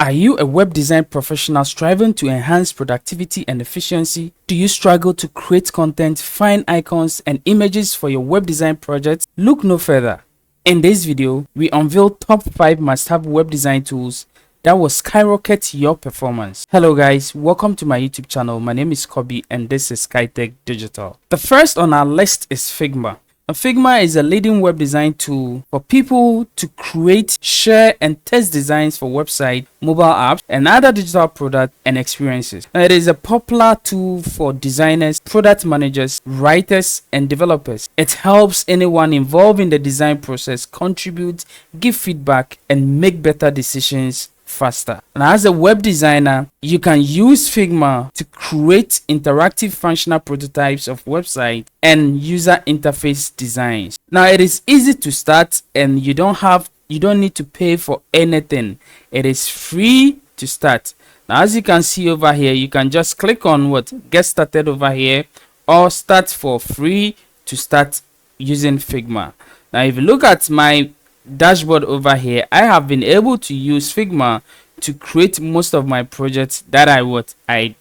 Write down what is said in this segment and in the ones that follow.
Are you a web design professional striving to enhance productivity and efficiency? Do you struggle to create content, find icons and images for your web design projects? Look no further. In this video, we unveil top 5 must-have web design tools that will skyrocket your performance. Hello guys, welcome to my YouTube channel. My name is Kobe and this is SkyTech Digital. The first on our list is Figma. Figma is a leading web design tool for people to create, share, and test designs for website, mobile apps, and other digital products and experiences. It is a popular tool for designers, product managers, writers, and developers. It helps anyone involved in the design process contribute, give feedback, and make better decisions faster. And as a web designer, you can use Figma to create interactive functional prototypes of website and user interface designs. Now it is easy to start and you don't need to pay for anything. It is free to start. Now as you can see over here, you can just click on get started over here or start for free to start using Figma. Now if you look at my dashboard over here, I have been able to use Figma to create most of my projects that I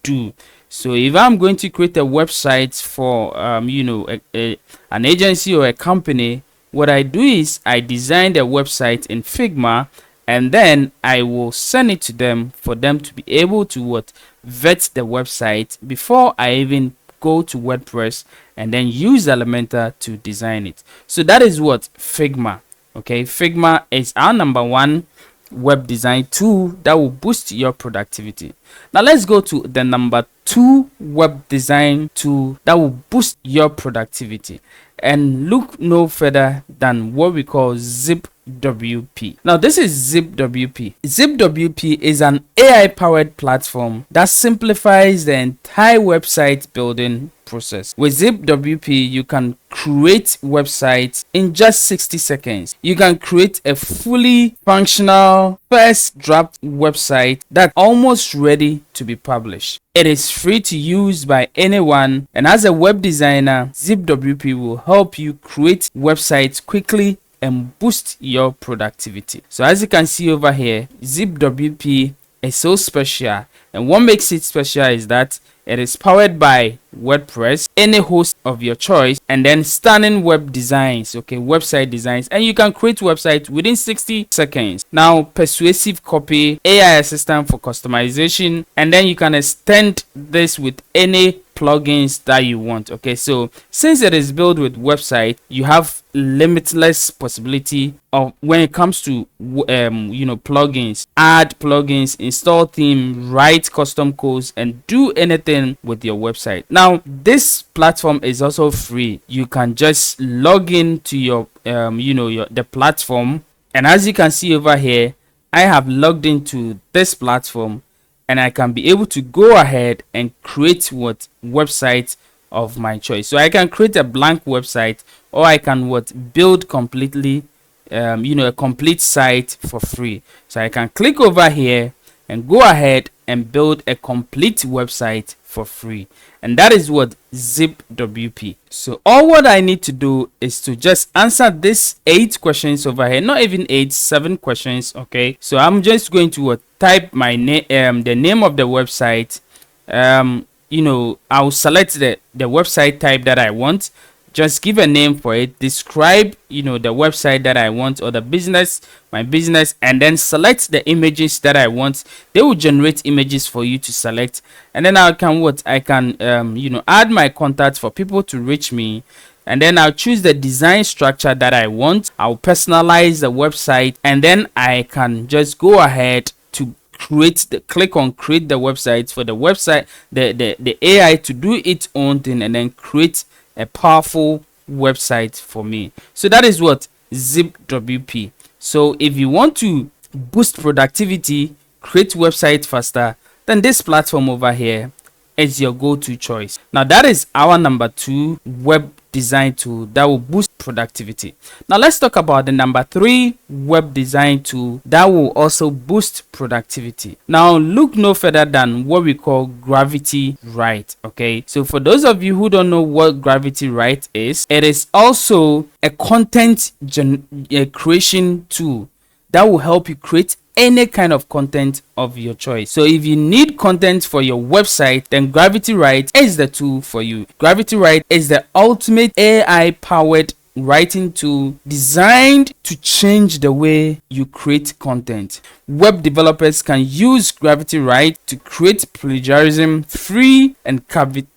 do. So if I'm going to create a website for an agency or a company, what I do is I design the website in Figma and then I will send it to them for them to be able to vet the website before I even go to WordPress and then use Elementor to design it. So that is Figma. Okay, Figma is our number one web design tool that will boost your productivity. Now let's go to the number 2 web design tool that will boost your productivity, and look no further than what we call ZipWP. Now this is ZipWP. ZipWP is an AI powered platform that simplifies the entire website building process. With ZipWP, you can create websites in just 60 seconds. You can create a fully functional first draft website that's almost ready to be published. It is free to use by anyone, and as a web designer, ZipWP will help you create websites quickly and boost your productivity. So as you can see over here, ZipWP is so special, and what makes it special is that it is powered by WordPress, any host of your choice, and then stunning web designs, website designs, and you can create websites within 60 seconds. Now persuasive copy, AI assistant for customization, and then you can extend this with any plugins that you want. So since it is built with website, you have limitless possibility of when it comes to plugins, add plugins, install theme, write custom codes, and do anything with your website. Now this platform is also free. You can just log in to your the platform, and as you can see over here, I have logged into this platform and I can be able to go ahead and create website of my choice. So I can create a blank website, or I can build completely a complete site for free. So I can click over here and go ahead and build a complete website for free, and that is ZipWP. So all what I need to do is to just answer this 8 questions over here, not even 8, 7 questions. So I'm just going to type my name, the name of the website. I'll select the website type that I want, just give a name for it, describe the website that I want, or my business, and then select the images that I want. They will generate images for you to select, and then I can add my contacts for people to reach me, and then I'll choose the design structure that I want. I'll personalize the website, and then I can just go ahead to click on create the website for the website, the AI to do its own thing and then create a powerful website for me. So that is ZipWP. So if you want to boost productivity, create website faster, then this platform over here is your go-to choice. Now that is our number 2 web design tool that will boost productivity. Now let's talk about the number 3 web design tool that will also boost productivity. Now look no further than what we call GravityWrite. So for those of you who don't know what GravityWrite is, it is also a content creation tool that will help you create any kind of content of your choice. So if you need content for your website, then GravityWrite is the tool for you. GravityWrite is the ultimate AI powered writing tool designed to change the way you create content. Web developers can use GravityWrite to create plagiarism free and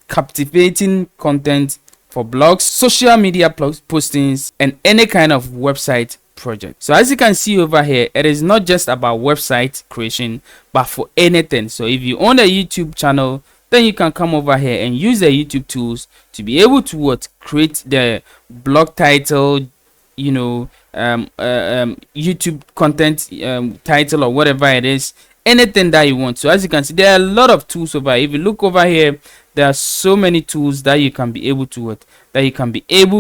captivating content for blogs, social media postings, and any kind of website project. So as you can see over here, it is not just about website creation, but for anything. So if you own a YouTube channel, then you can come over here and use the YouTube tools to be able to create the blog title, YouTube content title, or whatever it is, anything that you want. So as you can see, there are a lot of tools over here. If you look over here, there are so many tools that you can be able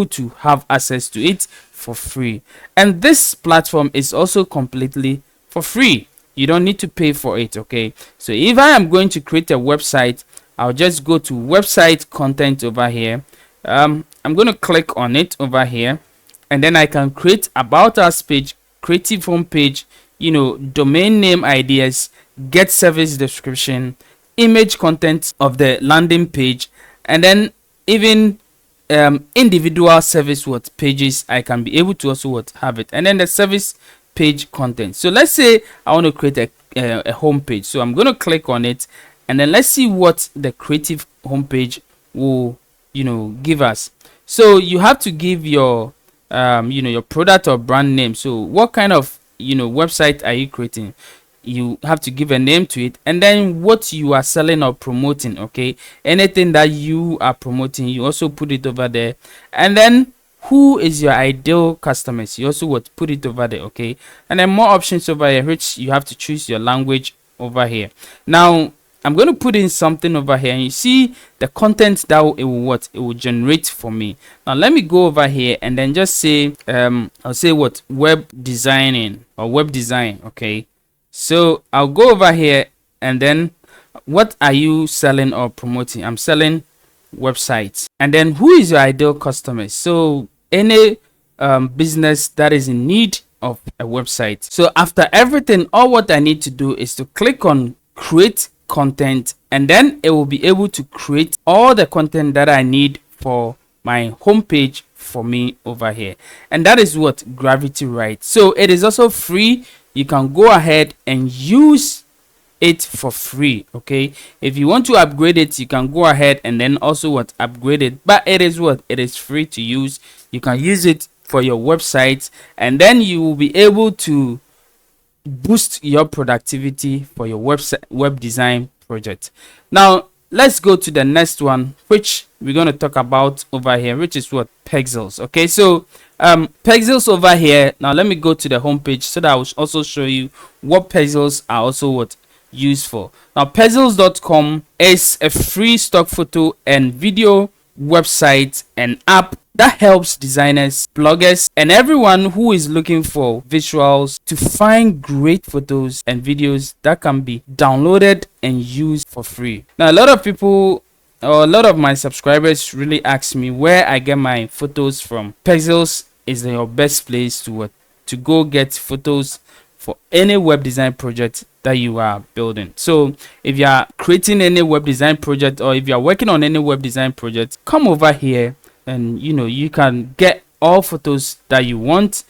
to have access to it for free. And this platform is also completely for free. You don't need to pay for it. Okay, so if I am going to create a website, I'll just go to website content over here. I'm going to click on it over here, and then I can create about us page, creative home page, domain name ideas, get service description, image content of the landing page, and then even individual service pages. I can be able to also have it, and then the service page content. So let's say I want to create a home page. So I'm going to click on it, and then let's see what the creative home page will give us. So you have to give your your product or brand name. So what kind of website are you creating? You have to give a name to it, and then what you are selling or promoting. Okay, anything that you are promoting, you also put it over there. And then who is your ideal customers, you also put it over there. Okay, and then more options over here, which you have to choose your language over here. Now I'm going to put in something over here, and you see the content that it will generate for me. Now let me go over here and then just say I'll say web designing or web design. Okay, so I'll go over here, and then what are you selling or promoting? I'm selling websites. And then who is your ideal customer? So any business that is in need of a website. So after everything, all what I need to do is to click on create content, and then it will be able to create all the content that I need for my homepage for me over here. And that is what GravityWrite. So it is also free. You can go ahead and use it for free. Okay, if you want to upgrade it, you can go ahead and then also upgrade it, but it is free to use. You can use it for your website, and then you will be able to boost your productivity for your web design project. Now let's go to the next one, which we're going to talk about over here, which is pixels. Okay, so pixels over here. Now let me go to the home page so that I will also show you what pixels are also used for. Now pixels.com is a free stock photo and video website and app that helps designers, bloggers, and everyone who is looking for visuals to find great photos and videos that can be downloaded and used for free. Now a lot of people, or a lot of my subscribers, really ask me where I get my photos from. Pixels is your best place to go get photos for any web design project that you are building. So if you are creating any web design project, or if you are working on any web design project, come over here and you can get all photos that you want.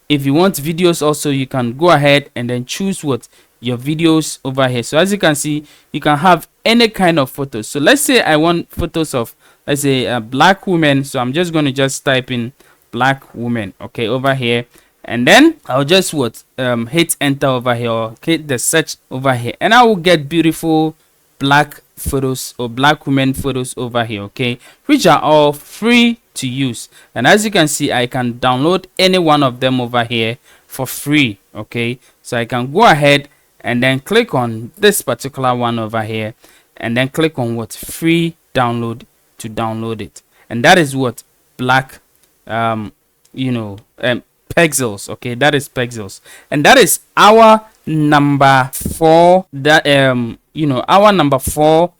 If you want videos also, you can go ahead and then choose your videos over here. So as you can see, you can have any kind of photos. So let's say I want photos of, let's say, a black woman. So I'm just going to type in black woman, okay, over here, and then I'll just hit enter over here, or hit the search over here, and I will get beautiful black photos or black women photos over here, okay, which are all free to use. And as you can see, I can download any one of them over here for free. Okay, so I can go ahead and then click on this particular one over here, and then click on free download to download it. And that is black pixels. Okay, that is pixels, and that is our number 4, that our number 4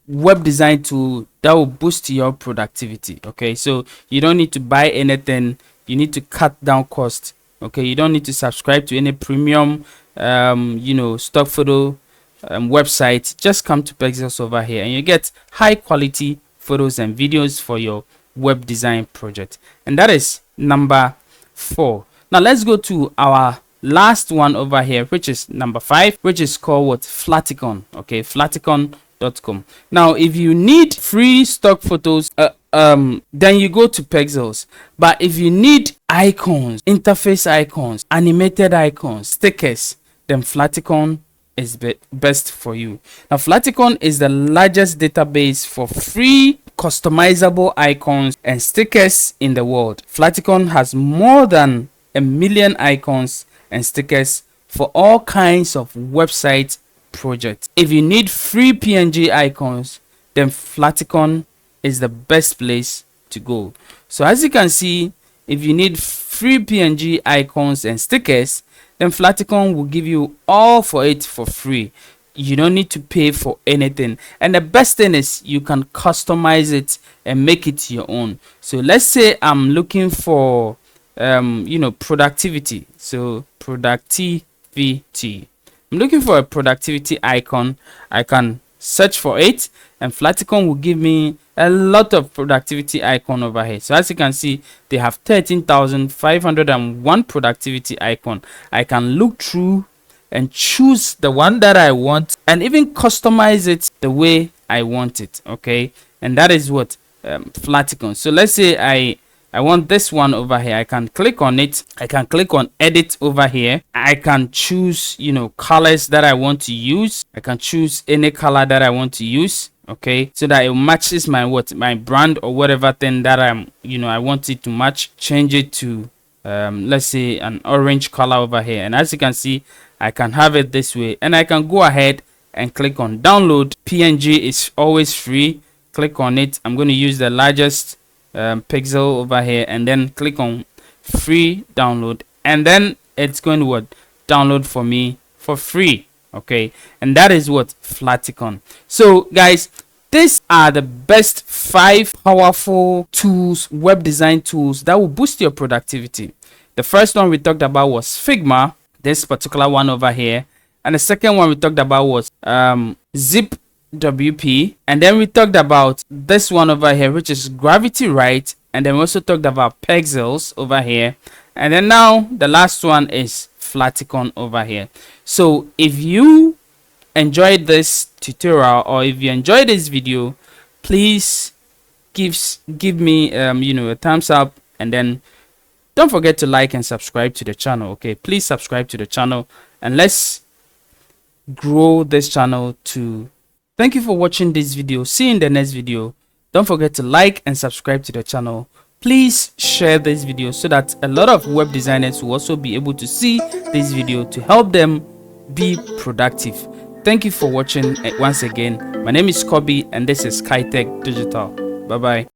web design tool that will boost your productivity. Okay, so you don't need to buy anything, you need to cut down cost. Okay, you don't need to subscribe to any premium stock photo website, just come to Pexels over here and you get high quality photos and videos for your web design project. And that is number 4. Now let's go to our last one over here, which is number 5, which is called what? Flaticon. Okay, flaticon.com. Now if you need free stock photos, then you go to Pexels. But if you need icons, interface icons, animated icons, stickers, then Flaticon is best for you. Now Flaticon is the largest database for free customizable icons and stickers in the world. Flaticon has more than 1 million icons and stickers for all kinds of website projects. If you need free PNG icons, then Flaticon is the best place to go. So as you can see, if you need free PNG icons and stickers, then Flaticon will give you all for it for free. You don't need to pay for anything. And the best thing is you can customize it and make it your own. So let's say I'm looking for productivity. So productivity. I'm looking for a productivity icon. I can search for it and Flaticon will give me a lot of productivity icon over here. So as you can see, they have 13,501 productivity icon. I can look through and choose the one that I want and even customize it the way I want it. Okay, and that is what Flaticon. So let's say I want this one over here. I can click on it. I can click on edit over here. I can choose colors that I want to use. I can choose any color that I want to use, okay, so that it matches my brand or whatever thing that I want it to match. Change it to let's say an orange color over here, and as you can see, I can have it this way, and I can go ahead and click on download. PNG is always free. Click on it. I'm going to use the largest pixel over here and then click on free download, and then it's going to download for me for free. Okay, and that is what Flaticon. So guys, these are the best 5 powerful tools, web design tools that will boost your productivity. The first one we talked about was Figma, this particular one over here, and the second one we talked about was ZipWP, and then we talked about this one over here, which is GravityWrite, and then we also talked about Pexels over here, and then now the last one is Flaticon over here. So if you enjoyed this tutorial or if you enjoyed this video, please give me a thumbs up, and then don't forget to like and subscribe to the channel. Okay, please subscribe to the channel and let's grow this channel to. Thank you for watching this video. See you in the next video. Don't forget to like and subscribe to the channel. Please share this video so that a lot of web designers will also be able to see this video to help them be productive. Thank you for watching once again. My name is Kobe and this is SkyTech Digital. Bye bye.